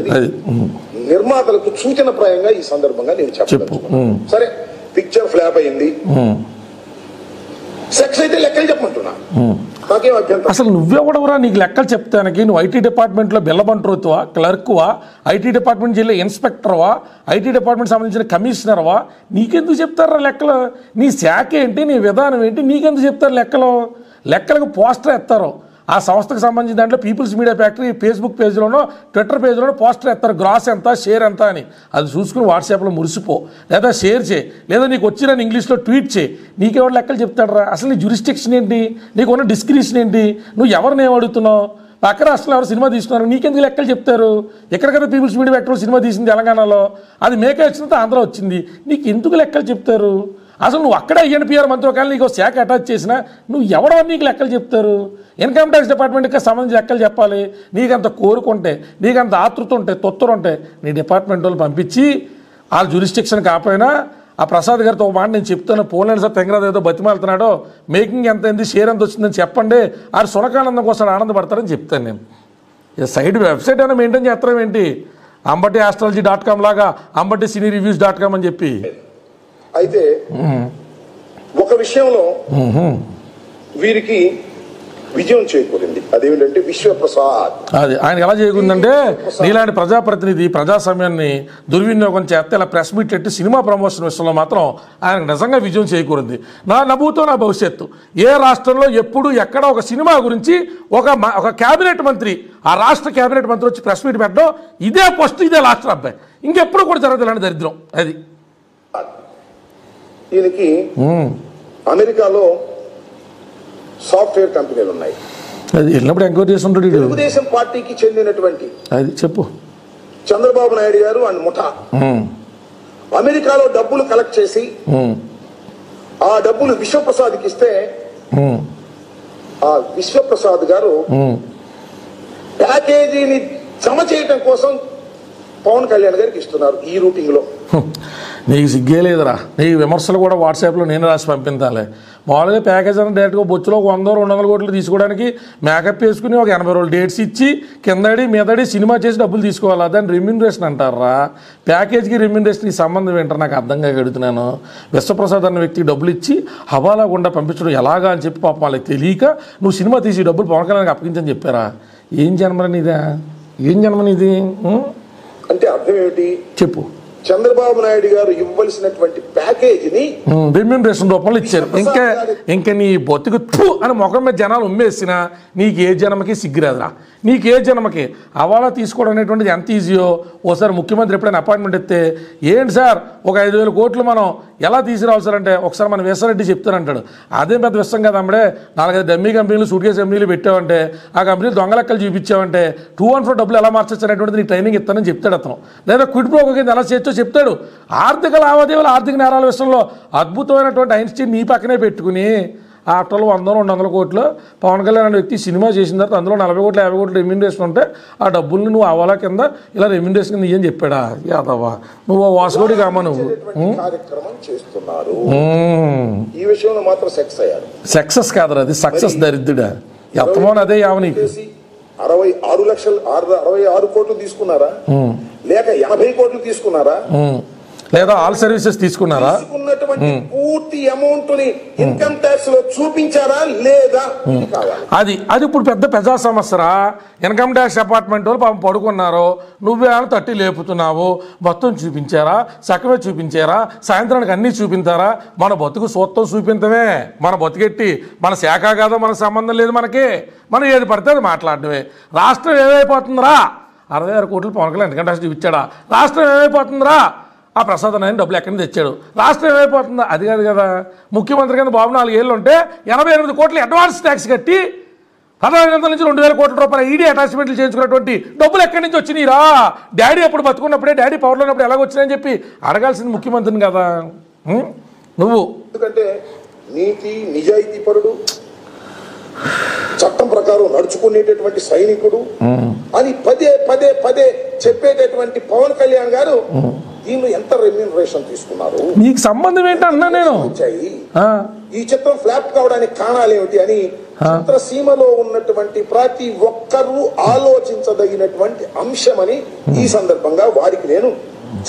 నిర్మాతలకు సూచనప్రాయంగా ఈ సందర్భంగా నేను చెప్పు. సరే పిక్చర్ ఫ్లాప్ అయింది, సెక్స్ అయితే లెక్కలు చెప్పమంటున్నా, నాకేం అభ్యంతరం. అసలు నువ్వెవడవరా నీకు లెక్కలు చెప్తానికి? నువ్వు ఐటీ డిపార్ట్మెంట్లో బిల్లబంట్రోతువా, క్లర్క్వా, ఐటీ డిపార్ట్మెంట్ జిల్లా ఇన్స్పెక్టర్వా, ఐటీ డిపార్ట్మెంట్ సంబంధించిన కమిషనర్వా? నీకెందుకు చెప్తారా లెక్కలు? నీ శాఖ ఏంటి, నీ విధానం ఏంటి, నీకెందుకు చెప్తారు లెక్కలు? లెక్కలకు పోస్టర్ ఎత్తారు. ఆ సంస్థకు సంబంధించిన దాంట్లో పీపుల్స్ మీడియా ఫ్యాక్టరీ ఫేస్బుక్ పేజ్లోనో ట్విట్టర్ పేజ్లోనో పోస్టర్ ఎత్తారు, గ్రాస్ ఎంత షేర్ ఎంత అని. అది చూసుకుని వాట్సాప్లో మురిసిపో, లేదా షేర్ చేయి, లేదా నీకు వచ్చిన ఇంగ్లీష్లో ట్వీట్ చేయి. నీకెవరు లెక్కలు చెప్తాడరా? అసలు నీ జ్యూరిస్డిక్షన్ ఏంటి, నీకు ఉన్న డిస్క్రిప్షన్ ఏంటి, నువ్వు ఎవరిని ఏమడుగుతున్నావు? పక్క రాష్ట్రంలో ఎవరు సినిమా తీస్తున్నారు, నీకెందుకు లెక్కలు చెప్తారు? ఎక్కడ కదా పీపుల్స్ మీడియా ఫ్యాక్టరీ సినిమా తీసింది తెలంగాణలో, అది మేకే వచ్చినంత ఆంధ్ర వచ్చింది, నీకు ఎందుకు లెక్కలు చెప్తారు? అసలు నువ్వు అక్కడే INPR మంత్రి ఒకవేళ నీకు శాఖ అటాచ్ చేసినా నువ్వు ఎవడో నీకు లెక్కలు చెప్తారు? ఇన్కమ్ ట్యాక్స్ డిపార్ట్మెంట్కి సంబంధించి లెక్కలు చెప్పాలి. నీకంత కోరుకుంటే, నీకంత ఆతృత ఉంటే, తొత్తరు ఉంటే నీ డిపార్ట్మెంట్ వాళ్ళు పంపించి వాళ్ళ జ్యూరిస్డిక్షన్ కాకపోయినా ఆ ప్రసాద్ గారితో ఒక మాట నేను చెప్తాను, పోలేండి సార్ తెంగరాదు ఏదో బతిమాలుతున్నాడో, మేకింగ్ ఎంత అయింది, షేర్ ఎంత వచ్చిందని చెప్పండి, ఆ సునకానందం కోసం ఆనందపడతారని చెప్తాను నేను. సైడ్ వెబ్సైట్ అయినా మెయింటైన్ చేస్తాం ఏంటి? ambatiastrology.com లాగా ambaticinerieviews.com అని చెప్పి. అయితే ఒక విషయంలో వీరికి విజయం చేకూరింది, అదేమిటంటే విశ్వప్రసాద్. అది ఆయన ఎలా చేకూరిందంటే నీలాంటి ప్రజాప్రతినిధి ప్రజాస్వామ్యాన్ని దుర్వినియోగం చేస్తే ఇలా ప్రెస్ మీట్ పెట్టి సినిమా ప్రమోషన్ విషయంలో మాత్రం ఆయనకు నిజంగా విజయం చేకూరింది. నా నవ్వుతో నా భవిష్యత్తు. ఏ రాష్ట్రంలో ఎప్పుడు ఎక్కడ ఒక సినిమా గురించి ఒక క్యాబినెట్ మంత్రి, ఆ రాష్ట్ర క్యాబినెట్ మంత్రి వచ్చి ప్రెస్ మీట్ పెట్టడం ఇదే ఫస్ట్, ఇదే లాస్ట్ అబ్బాయి. ఇంకెప్పుడు కూడా జరగదు ఇలాంటి దరిద్రం. అది దీనికి అమెరికాలో సాఫ్ట్వేర్ కంపెనీలు ఉన్నాయి. అది వెళ్ళినప్పుడు ఎంక్వైరీ చేసి ఉంటాడు. తెలుగుదేశం పార్టీకి చెందినటువంటి అది చెప్పు చంద్రబాబు నాయుడు గారు అండ్ ముఠా అమెరికాలో డబ్బులు కలెక్ట్ చేసి ఆ డబ్బులు విశ్వప్రసాద్కి ఇస్తే ఆ విశ్వప్రసాద్ గారు ప్యాకేజీని జమ చేయటం కోసం పవన్ కళ్యాణ్ గారికి ఇస్తున్నారు ఈ రూటింగ్ లో. నీకు సిగ్గే లేదురా. నీకు విమర్శలు కూడా వాట్సాప్లో నేను రాసి పంపించాలి. మామూలుగా ప్యాకేజ్ అని డైరెక్ట్గా బొచ్చులో 100-200 కోట్లు తీసుకోవడానికి మేకప్ వేసుకుని ఒక 80 రోజులు డేట్స్ ఇచ్చి కిందడి మీదడి సినిమా చేసి డబ్బులు తీసుకోవాలి. దాన్ని రెమ్యూనరేషన్ అంటారా? ప్యాకేజ్కి రెమ్యూనరేషన్కి సంబంధం ఏంటారు నాకు అర్థం కాక అడుగుతున్నాను. విశ్వప్రసాద్ అన్న వ్యక్తికి డబ్బులు ఇచ్చి హవాలా గుండా పంపించడం ఎలాగా అని చెప్పి పాపం వాళ్ళకి తెలియక నువ్వు సినిమా తీసి డబ్బులు పవన్ కళ్యాణ్కి అప్పగించని చెప్పారా? ఏం జన్మనిదా? ఏం జన్మనిది అంటే అర్థం ఏమిటి చెప్పు. చంద్రబాబు నాయుడు గారు ఇవ్వవలసినటువంటి ప్యాకేజీని రెమ్యూనరేషన్ రూపంలో ఇచ్చారు. ఇంకా నీ బతుకు అని ముఖం మీద జనాలు ఉమ్మేసినా నీకు ఏ జన్మకి సిగ్గురాదురా. నీకు ఏ జన్మకి హవాలా తీసుకోవడం అనేటువంటిది ఎంత ఈజీయో ఓసారి ముఖ్యమంత్రి ఎప్పుడైనా అపాయింట్మెంట్ ఇస్తే ఏంటి సార్ ఒక 5,000 కోట్లు మనం ఎలా తీసుకురావాలి సార్ అంటే ఒకసారి మన వేసారెడ్డి చెప్తానంటాడు. అదే పెద్ద విషయం కదా అమ్మడే. 4-5 డమ్మీ కంపెనీలు సూట్ కేసు కంపెనీలు పెట్టావంటే ఆ కంపెనీలు దొంగ లెక్కలు చూపించావంటే 214 డబ్బులు ఎలా మార్చొచ్చు అనేటువంటిది నీకు ట్రైనింగ్ ఇస్తానని చెప్తాడు అతను. లేదా క్విడ్ ప్రో కింద ఎలా చేయొచ్చో చెప్తాడు. ఆర్థిక లావాదేవీలు ఆర్థిక నేరాల విషయంలో అద్భుతమైనటువంటి ఐన్స్టీన్ నీ పక్కనే పెట్టుకుని ఆఫ్టర్లో 100-200 కోట్లు పవన్ కళ్యాణ్ అనే వ్యక్తి సినిమా చేసిన తర్వాత అందులో 40 కోట్లు 50 కోట్లు రెమ్యూనరేషన్ ఉంటే ఆ డబ్బుల్ని నువ్వు అవాలా కింద ఇలా రెమ్యూనరేషన్ కింద ఇయ్యని చెప్పాడా? యాదవా నువ్వు వాసుగోడి కామా నువ్వు. కార్యక్రమం చేస్తున్నారు. ఈ విషయంలో మాత్రం సక్సెస్ కాదరా, అది సక్సెస్ దరిద్రుడా. ఎంతమోని అదే యావని 66 కోట్లు తీసుకున్నారా లేక 80 కోట్లు తీసుకున్నారా లేదా ఆల్ సర్వీసెస్ తీసుకున్నారా? పూర్తి అమౌంట్ ని ఇన్కమ్ ట్యాక్స్ లో చూపించారా లేదా? అది ఇప్పుడు పెద్ద ప్రజా సమస్యరా. ఇన్కమ్ ట్యాక్స్ డిపార్ట్మెంట్ వాళ్ళు పాపం పడుకున్నారు, నువ్వే తట్టి లేపుతున్నావు. మొత్తం చూపించారా? సగమే చూపించారా? సాయంత్రానికి అన్నీ చూపించారా? మన బతుకు సొత్తం చూపించమే. మన బతుకెట్టి మన శాఖ కాదో మనకు సంబంధం లేదు. మనం ఏది పడితే అది మాట్లాడటమే. రాష్ట్రం ఏమైపోతుందిరా? 66 కోట్లు పవన్ కళ్యాణ్ ఇన్కమ్ ట్యాక్స్ చూపించాడా? రాష్ట్రం ఏమైపోతుందిరా? ఆ ప్రసాద్ నాయన డబ్బులు ఎక్కడి నుంచి తెచ్చాడు? రాష్ట్రం ఏమైపోతుందా? అది కాదు కదా. ముఖ్యమంత్రి కింద బాబు 4 ఏళ్ళు ఉంటే 88 కోట్లు అడ్వాన్స్ ట్యాక్స్ కట్టి 1500 నుంచి 2000 కోట్ల రూపాయల ఈడీ అటాచ్మెంట్లు చేయించుకున్నటువంటి డబ్బులు ఎక్కడి నుంచి వచ్చినాయిరా? డాడీ ఎప్పుడు బతుకున్నప్పుడే డాడీ పవర్లో ఉన్నప్పుడు ఎలాగ వచ్చినాయని చెప్పి అడగాల్సింది ముఖ్యమంత్రిని కదా నువ్వు. ఎందుకంటే నీతి నిజాయితీ పరుడు, చట్టం ప్రకారం నడుచుకునేటటువంటి సైనికుడు అని పదే చెప్పేటటువంటి పవన్ కళ్యాణ్ గారు దీనిలో ఎంత రెమ్యూనరేషన్ తీసుకున్నారు? నీకు సంబంధం ఏంటన్నా నేను ఈ చిత్రం ఫ్లాప్ కావడానికి కారణాలు ఏమిటి అని చిత్రసీమలో ఉన్నటువంటి ప్రతి ఒక్కరూ ఆలోచించదగినటువంటి అంశమని ఈ సందర్భంగా వారికి నేను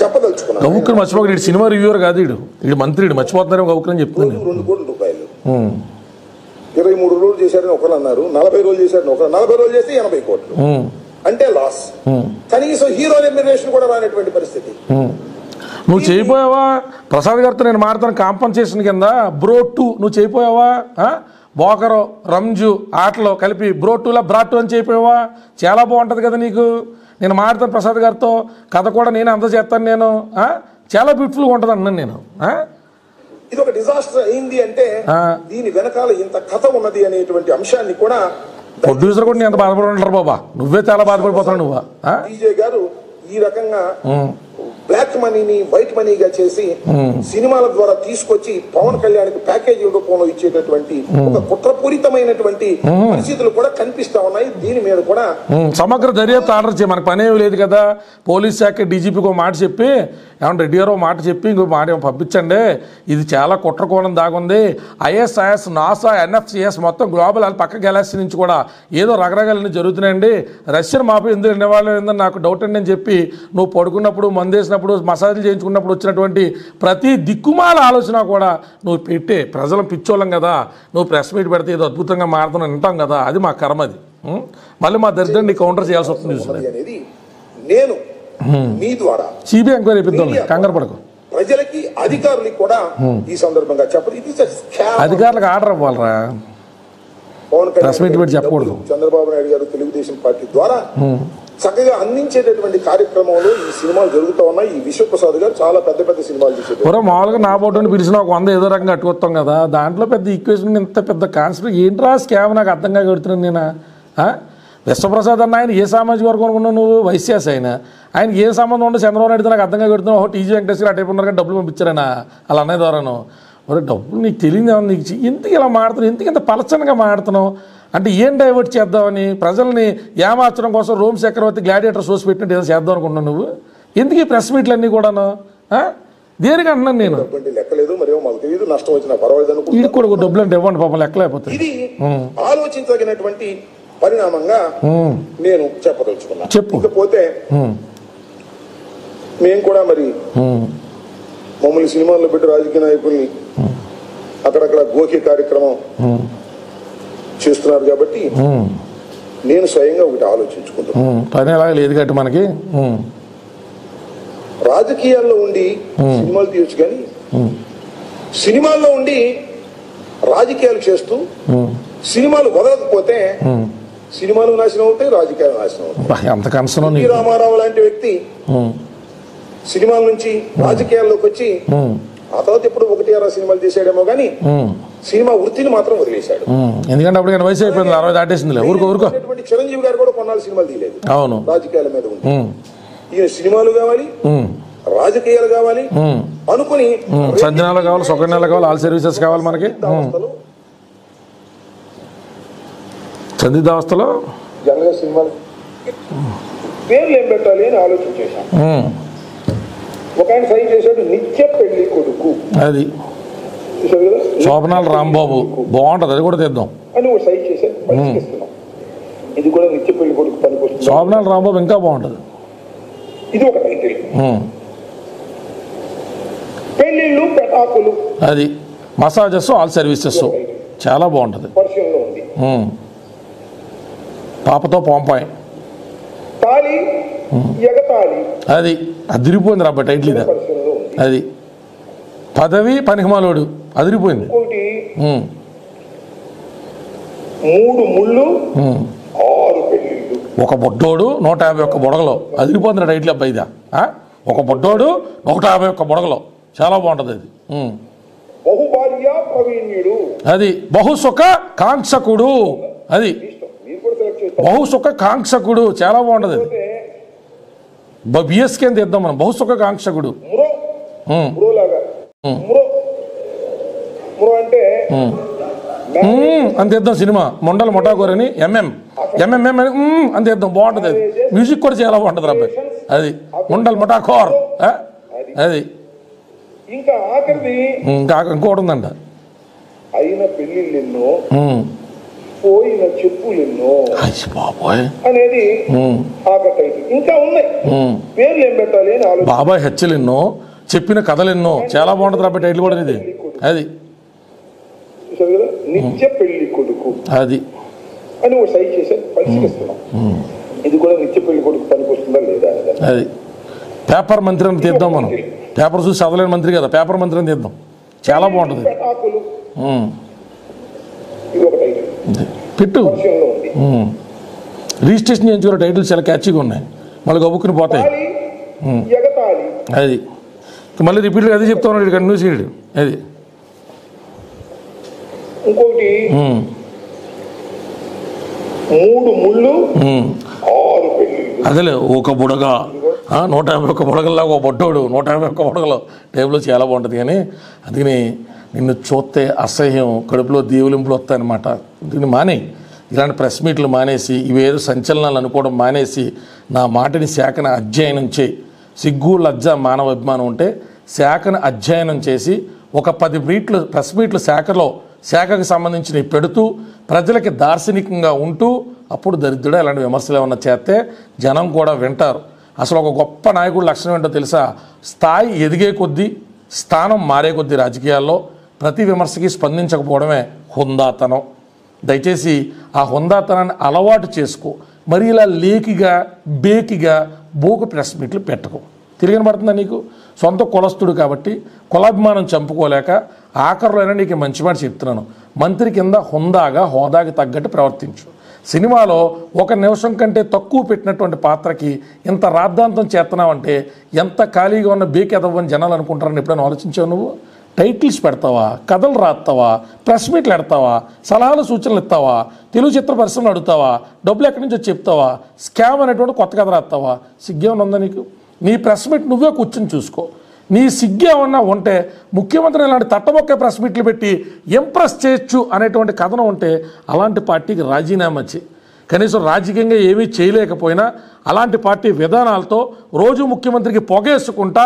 చెప్పదలుచుకున్నాను. గౌకర్ మర్చిపోక సినిమా రివ్యూవర్ కాదు, వీడు మంత్రి మర్చిపోతున్నారు. గౌకర్ అని చెప్తున్నాను. 2 కోట్ల రూపాయలు 23 రోజులు చేశారని ఒకరు అన్నారు, 40 రోజులు చేశారని ఒకరు, 40 రోజులు చేస్తే 80 కోట్లు అంటే లాస్. కనీసం హీరో రెమ్యూనరేషన్ కూడా రానటువంటి పరిస్థితి. నువ్వు చేయిపోయావా? ప్రసాద్ గారితో నేను మాట్లాడుతాను కాంపన్సేషన్ కింద బ్రో 2 నువ్వు చేయిపోయావా? బోకరో రంజు ఆటలో కలిపి బ్రో 2లా బ్రా 2 అని చేయిపోయావా? చాలా బాగుంటుంది కదా నీకు. నేను మాట్లాడతాను ప్రసాద్ గారితో, కథ కూడా నేను అంత చేస్తాను. నేను చాలా బ్యూటిఫుల్గా ఉంటుంది అన్నాను నేను. ఇది ఒక డిజాస్టర్ అయింది అంటే దీని వెనకాల ఇంత కథ ఉన్నది అనేటువంటి అంశాన్ని కూడా ప్రొడ్యూసర్ కూడా నేను ఎంత బాధపడి ఉంటారు బాబా. నువ్వే చాలా బాధపడిపోతావు. నువ్వు డీజే గారు ఈ రకంగా బ్లాక్ మనీని వైట్ మనీగా చేసి సినిమాల ద్వారా తీసుకొచ్చి పవన్ కళ్యాణ్కి ప్యాకేజీ రూపంలో ఇచ్చేటటువంటి ఒక కుట్రపూరితమైనటువంటి పరిస్థితులు కూడా కనిపిస్తా ఉన్నాయి. దీని మీద కూడా సమగ్ర దర్యాప్తు ఆర్డర్ చేయ, మనకు పని ఏమి లేదు కదా. పోలీస్ శాఖ డీజీపీకి ఒక మాట చెప్పి, ఏమన్నా రెడ్డి గారు మాట చెప్పి ఇంకో మాట పంపించండి, ఇది చాలా కుట్రకోణం దాగుంది. ఐఎస్ఐఎస్, నాసా, ఎన్ఎఫ్సిఎస్ మొత్తం గ్లోబల్ పక్క గెలాక్సీ నుంచి కూడా ఏదో రకరకాలన్నీ జరుగుతున్నాయండి. రష్యన్ మాపి ఎందుకు ఎన్నేవాళ్ళు ఏందని నాకు డౌట్ అండి అని చెప్పి, నువ్వు పడుకున్నప్పుడు, మందేసినప్పుడు, మసాజులు చేయించుకున్నప్పుడు వచ్చినటువంటి ప్రతి దిక్కుమాల ఆలోచన కూడా నువ్వు పెట్టే. ప్రజలను పిచ్చోళ్ళం కదా, నువ్వు ప్రెస్ మీట్ పెడితే ఏదో అద్భుతంగా మారుతున్నావు వింటాం కదా, అది మా కర్మ. అది మళ్ళీ మా దరిద్రాన్ని కౌంటర్ చేయాల్సి వస్తుంది. అనేది నేను మీ ద్వారా సిబిఐ ఎంక్వైరీ ఇప్పిద్దాం, కంగారు పడకు. ప్రజలకి అధికారులకు కూడా ఈ సందర్భంగా చెప్పదు. ఇది అధికారులకు ఆర్డర్ ఇవ్వాలరా, ప్రెస్ మీట్ పెట్టి చెప్పకూడదు. చంద్రబాబు నాయుడు గారు తెలుగుదేశం పార్టీ ద్వారా చక్కగా అందించేటటువంటి కార్యక్రమంలో ఈ సినిమాలు జరుగుతూ ఉన్నాయి. ఈ విశ్వప్రసాద్ గారు చాలా పెద్ద పెద్ద సినిమాలు తీసేది. మామూలుగా నా బోర్డు పిలిచిన ఒక 100 ఏదో రకంగా అట్టుకొస్తాం కదా, దాంట్లో పెద్ద ఈక్వేషన్ ఇంత పెద్ద కాన్సెప్ట్ ఏంట్రా స్కామ్ నాకు అర్థంగా కడుతున్నాను నేను. విశ్వప్రసాద్ అన్న ఆయన ఏ సామాజిక వర్గం అనుకున్నావు నువ్వు? వైశ్యాస్ ఆయనకి ఏ సంబంధం ఉండదు చంద్రబాబు నాయుడు నాకు అర్థంగా కడుతున్నావు. టీజీ వెంకటేశ్వర అటైపు ఉన్నారు కానీ డబ్బులు పంపించారైనా అలా అన్నయ్య ద్వారాను. మరి డబ్బులు నీకు తెలియదు, నీకు ఎందుకు ఇలా మాడుతున్నావు, ఎందుకు ఇంత పలచనగా మాడుతున్నావు అంటే ఏం డైవర్ట్ చేద్దామని, ప్రజల్ని ఏమార్చడం కోసం రోమ్ చక్రవర్తి గ్లాడియేటర్ షోస్ పెట్టినట్టు ఏదో చేద్దాం అనుకున్నాను నువ్వు. ఎందుకు ఈ ప్రెస్ మీట్లు అన్నీ కూడాను దేనికి అంటున్నాను నేను? లెక్కలేదు మరేమో మాకు తెలియదు, నష్టం వచ్చినా పర్వాలేదు. వీడికి కూడా డబ్బులు అంటే ఇవ్వండి పాపం, లెక్కలేకపోతే. ఇది ఆలోచించదగినటువంటి పరిణామంగా నేను చెప్పదలుచుకున్నా. ఇకపోతే మేము కూడా మరి మమ్మల్ని సినిమాల్లో పెట్టి రాజకీయ నాయకుల్ని అక్కడక్కడ గోకే కార్యక్రమం చేస్తున్నారు కాబట్టి నేను స్వయంగా ఒకటి ఆలోచించుకుంటున్నాను. పని ఎలాగ లేదు కాబట్టి మనకి రాజకీయాల్లో ఉండి సినిమాలు తీయొచ్చు కానీ సినిమాల్లో ఉండి రాజకీయాలు చేస్తూ సినిమాలు వదలకపోతే సినిమాలు నాశనం అవుతాయి, రాజకీయాలు నాశనం అవుతాయి. రామారావు లాంటి వ్యక్తి సినిమాల నుంచి రాజకీయాల్లోకి వచ్చి ఆ తర్వాత ఎప్పుడు 1-6 సినిమాలు తీసాడేమో గానీ సినిమా వృత్తిని మాత్రం వదిలేశాడు. ఎందుకంటే అప్పుడు వయసు అయిపోయింది, 60 దాటేసింది. చిరంజీవి గారు కూడా కొన్నాళ్ళు సినిమాలు తీయలేదు, అవును, రాజకీయాల మీద ఉంది. ఈయన సినిమాలు కావాలి, రాజకీయాలు కావాలి అనుకుని సంజనాలు కావాలి, సుకన్యాలు కావాలి, ఆల్ సర్వీసెస్ కావాలి మనకి. సందిగ్ధావస్థలో జనరల్గా సినిమాలు పేర్లు ఏం పెట్టాలి అని ఆలోచన చేశాం. ఒక ఆయన సై చేశాడు నిత్య పెళ్లి కొడుకు, అది శోభనాల రాంబాబు బాగుంటది, అది కూడా తెద్దాం అని ఒక సై చేశాడు. పరిశీలిస్తున్నాం, ఇది కూడా నిత్య పెళ్లి కొడుకు పనికొస్తుంది. శోభనాల రాంబాబు ఇంకా బాగుంటది, ఇది ఒక టైటిల్. పెళ్లిళ్ళు పెటాకులు, అది మసాజెస్, ఆల్ సర్వీసెస్ చాలా బాగుంటది. పరిశీలనలో ఉంది. పాపతో పాంపాయ్, తాళి ఎగతాళి, అది అదిరిపోయింది రాబా టైటిల్ ఇది. అది పదవి పనికిమాలోడు, అదిరిపోయింది. 3 ముళ్ళు 6 పెళ్లిళ్ళు, ఒక బొడ్డోడు 151 బుడగలో, అదిరిపోతుంది టైటిల్ అబ్బాయి ఇది. ఒక బొడ్డోడు 151 బుడగలో, చాలా బాగుంటది అది. బహుభార్య ప్రవీణ్యుడు, అది బహుసుఖ కాంక్షకుడు, అది బహుసుఖ కాంక్షకుడు చాలా బాగుంటది. అది బిఎస్కే అని తెద్దాం మనం, బహుసుఖ కాంక్షకుడు. అని తెద్దాం సినిమా. మొండల మొటాకూరని ఎంఎంఎం అని తెద్దాం, బాగుంటది. అది మ్యూజిక్ కూడా చాలా బాగుంటది అబ్బాయి. అది మొండల్ మొటాకూర్, అది ఇంకా ఆఖరిది ఇంకోటి ఉందంట, అయిన పెళ్లిళ్ళెన్నో పోయిన చెప్పులెన్నో అనేది ఆఖరి. ఇంకా ఉన్నాయి పేర్లు ఏం పెట్టాలి అని ఆలోచన. బాబాయ్ హెచ్చలు ఎన్నో, చెప్పిన కథలు ఎన్నో, చాలా బాగుంటది అబ్బాయి టైటిల్ కూడా ఇది. అది చూసారు కదా, నిత్య పెళ్లి కొడుకు అది అని ఒక సై చేశారు. పరిశీలిస్తున్నాం, ఇది కూడా నిత్య పెళ్లి కొడుకు పనికొస్తుందా లేదా. అది పేపర్ మంత్రి అని తీద్దాం మనం, పేపర్ చూసి చదవలేని మంత్రి కదా, పేపర్ మంత్రి అని తీద్దాం, చాలా బాగుంటది. పెట్టు రిజిస్ట్రేషన్ చేయించుకున్న టైటిల్స్ చాలా క్యాచీగా ఉన్నాయి, మళ్ళీ గబుక్కుని పోతాయి. అది మళ్ళీ రిపీట్గా అదే చెప్తా ఉన్నాడు కంటిన్యూస్ చేయడు. అది ఇంకోటి 3 ముళ్ళు 6 పెళ్లిళ్ళు, అదేలే ఒక బుడగ 151 బుడగల్లో ఒక బొట్టోడు 151 బుడగలు టేబుల్లో చాలా బాగుంటుంది. కానీ అందుకని నిన్ను చూస్తే అసహ్యం, కడుపులో దేవులింపులు వస్తాయన్నమాట. దీన్ని మానేయి, ఇలాంటి ప్రెస్ మీట్లు మానేసి, ఇవేదో సంచలనాలు అనుకోవడం మానేసి, నా మాటని శాఖను అధ్యయనం చేయి. సిగ్గు, లజ్జ, మానవ అభిమానం ఉంటే శాఖను అధ్యయనం చేసి ఒక 10 ప్రెస్ మీట్లు శాఖకు సంబంధించినవి పెడుతూ ప్రజలకి దార్శనికంగా ఉంటూ, అప్పుడు దరిద్రుడు ఇలాంటి విమర్శలు ఏమన్నా చేస్తే జనం కూడా వింటారు. అసలు ఒక గొప్ప నాయకుడు లక్షణం ఏంటో తెలుసా? స్థాయి ఎదిగే కొద్దీ, స్థానం మారే కొద్దీ రాజకీయాల్లో ప్రతి విమర్శకి స్పందించకపోవడమే హుందాతనం. దయచేసి ఆ హుందాతనాన్ని అలవాటు చేసుకో. మరి ఇలా లేకిగా, బేకిగా, బోకు ప్రెస్ మీట్లు పెట్టుకో. తిరిగిన పడుతుందా నీకు? సొంత కులస్తుడు కాబట్టి కులాభిమానం చంపుకోలేక ఆఖరిలో అయినా నీకు మంచి మాట చెప్తున్నాను, మంత్రి కింద హుందాగా, హోదాకి తగ్గట్టు ప్రవర్తించు. సినిమాలో 1 నిమిషం కంటే తక్కువ పెట్టినటువంటి పాత్రకి ఇంత రాద్ధాంతం చేస్తున్నావంటే ఎంత ఖాళీగా ఉన్న బేక్ ఎదవని జనాలు అనుకుంటారని ఎప్పుడైనా ఆలోచించావు? నువ్వు టైటిల్స్ పెడతావా, కథలు రాస్తావా, ప్రెస్ మీట్లు పెడతావా, సలహాలు సూచనలు ఇస్తావా, తెలుగు చిత్ర పరిశ్రమలు అడుగుతావా, డబ్బులు ఎక్కడి నుంచో చెప్తావా, స్కామ్ అనేటువంటి కొత్త కథ రాస్తావా? సిగ్గేమన్నా ఉందా నీకు? నీ ప్రెస్ మీట్ నువ్వే కూర్చొని చూసుకో. నీ సిగ్గేమన్నా ఉంటే ముఖ్యమంత్రి ఇలాంటి తట్టబొక్క ప్రెస్ మీట్లు పెట్టి ఇంప్రెస్ చేయొచ్చు అనేటువంటి కథనం ఉంటే అలాంటి పార్టీకి రాజీనామా చేయి. కనీసం రాజకీయంగా ఏమీ చేయలేకపోయినా అలాంటి పార్టీ విధానాలతో రోజు ముఖ్యమంత్రికి పొగేసుకుంటా,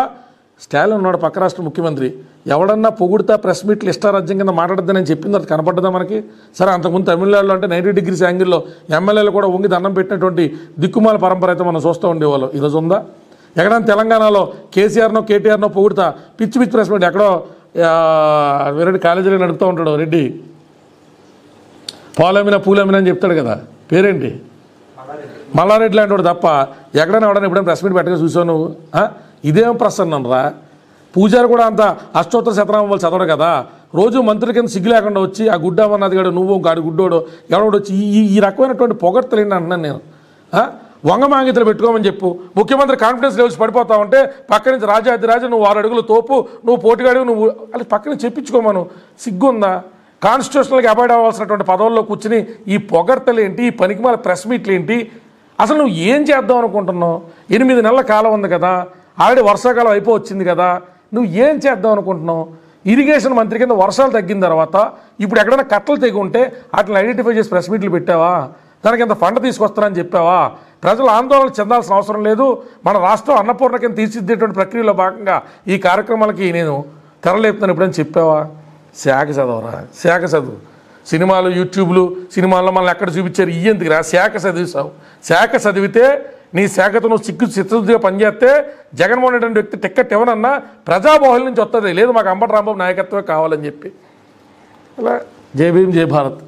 స్టాలిన్ ఉన్నాడు పక్క రాష్ట్ర ముఖ్యమంత్రి, ఎవడన్నా పొగుడుతా ప్రెస్ మీట్లు ఇష్టారాజ్యం కింద మాట్లాడద్దని చెప్పింది, అది కనపడ్డదా మనకి? సరే, అంతకుముందు తమిళనాడులో అంటే 90 డిగ్రీస్ యాంగిల్లో ఎమ్మెల్యేలు కూడా వంగి దండం పెట్టినటువంటి దిక్కుమాల పరంపర అయితే మనం చూస్తూ ఉండేవాళ్ళు. ఈరోజు ఉందా? ఎక్కడైనా తెలంగాణలో కేసీఆర్నో కేటీఆర్నో పొగుడుతా పిచ్చి ప్రెస్ మీట్ ఎక్కడో వేరే కాలేజీలో నడుపుతూ ఉంటాడు రెడ్డి, పాలమిన పూలమిన అని చెప్తాడు కదా, పేరేంటి, మల్లారెడ్డి లాంటి వాడు తప్ప ఎక్కడైనా ఎవడైనా ఎప్పుడైనా ప్రెస్ మీట్ పెట్టగా చూసావు నువ్వు? ఇదేం ప్రసన్నం రా. పూజారి కూడా అంత అష్టోత్తర శతనామం వాళ్ళు చదవడు కదా. రోజు మంత్రుల కింద సిగ్గు లేకుండా వచ్చి ఆ గుడ్డమన్నది కాడు, నువ్వు గాడి గుడ్డోడు ఎవడోడు వచ్చి ఈ రకమైనటువంటి పొగడ్తలు ఏంటి అంటున్నాను నేను. వంగమాంగితలు పెట్టుకోమని చెప్పు. ముఖ్యమంత్రి కాన్ఫిడెన్స్ లెవెల్స్ పడిపోతా ఉంటే పక్క నుంచి రాజా నువ్వు 6 అడుగులు తోపు, నువ్వు పోటీగాడు, నువ్వు అది పక్కన చెప్పించుకోమను. సిగ్గుందా? కాన్స్టిట్యూషనల్గా అవాయిడ్ అవ్వాల్సినటువంటి పదవుల్లో కూర్చుని ఈ పొగడ్తలు ఏంటి, ఈ పనికిమాల ప్రెస్ మీట్లు ఏంటి? అసలు నువ్వు ఏం చేద్దాం అనుకుంటున్నావు? 8 నెలల కాలం ఉంది కదా, ఆల్రెడీ వర్షాకాలం అయిపోవచ్చింది కదా, నువ్వు ఏం చేద్దాం అనుకుంటున్నావు? ఇరిగేషన్ మంత్రి కింద వర్షాలు తగ్గిన తర్వాత ఇప్పుడు ఎక్కడైనా కట్టలు తెగి ఉంటే వాటిని ఐడెంటిఫై చేసి ప్రెస్ మీట్లు పెట్టావా? దానికి ఎంత ఫండ్ తీసుకొస్తారని చెప్పావా? ప్రజలు ఆందోళన చెందాల్సిన అవసరం లేదు, మన రాష్ట్రం అన్నపూర్ణ కింద తీర్చిదిద్దేటువంటి ప్రక్రియలో భాగంగా ఈ కార్యక్రమాలకి నేను తెరలేపుతాను ఎప్పుడని చెప్పావా? శాఖ చదవరా, శాఖ చదువు. సినిమాలు, యూట్యూబ్లు, సినిమాల్లో మనల్ని ఎక్కడ చూపించారు, ఇయ్యేందుకు రా? శాఖ చదివిస్తావు. శాఖ చదివితే నీ శాఖతో నువ్వు చిత్తశుద్ధిగా పనిచేస్తే జగన్మోహన్ రెడ్డి అనే వ్యక్తి టిక్కెట్ ఇవ్వనన్నా ప్రజాబాహుల్యం నుంచి వస్తుంది. లేదు, మాకు అంబటి రాంబాబు నాయకత్వమే కావాలని చెప్పి. అలా జై భీమ్, జై భారత్.